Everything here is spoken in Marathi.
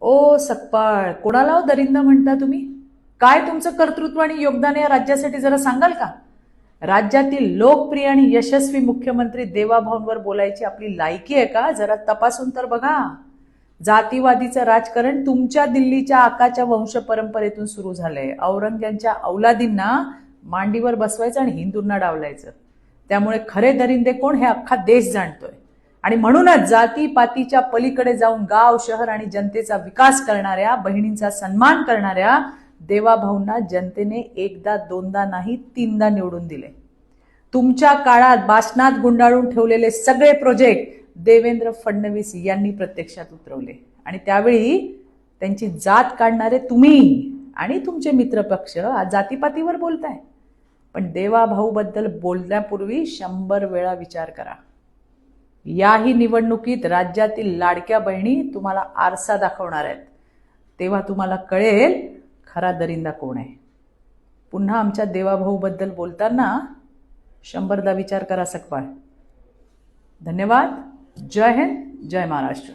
ओ सकपाळ, कोणाला हो दरिंदा म्हणता तुम्ही? काय तुमचं कर्तृत्व आणि योगदान या राज्यासाठी जरा सांगाल का? राज्यातील लोकप्रिय आणि यशस्वी मुख्यमंत्री देवाभाऊंवर बोलायची आपली लायकी आहे का? जरा तपासून तर बघा. जातीवादीचं राजकारण तुमच्या दिल्लीच्या आकाच्या वंश परंपरेतून सुरू झालंय. औरंग्यांच्या औलादींना मांडीवर बसवायचं आणि हिंदूंना डावलायचं. त्यामुळे खरे दरिंदे कोण हे अख्खा देश जाणतोय. आणि म्हणूनच जातीपातीच्या पलीकडे जाऊन गाव, शहर आणि जनतेचा विकास करणाऱ्या, बहिणींचा सन्मान करणाऱ्या देवाभाऊंना जनतेने एकदा दोनदा नाही तीनदा निवडून दिले. तुमच्या काळात बासनात गुंडाळून ठेवलेले सगळे प्रोजेक्ट देवेंद्र फडणवीस यांनी प्रत्यक्षात उतरवले. आणि त्यावेळी त्यांची जात काढणारे तुम्ही आणि तुमचे मित्रपक्ष आज जातीपातीवर बोलताय. पण देवाभाऊ बद्दल बोलण्यापूर्वी 100 वेळा विचार करा. याही निवडणुकीत राज्यातील लाडक्या बहिणी तुम्हाला आरसा दाखवणार आहेत. तेव्हा तुम्हाला कळेल खरा दरिंदा कोण आहे. पुन्हा आमच्या देवाभाऊ बद्दल बोलताना 100दा विचार करा सकपाळ. धन्यवाद. जय हिंद, जय महाराष्ट्र.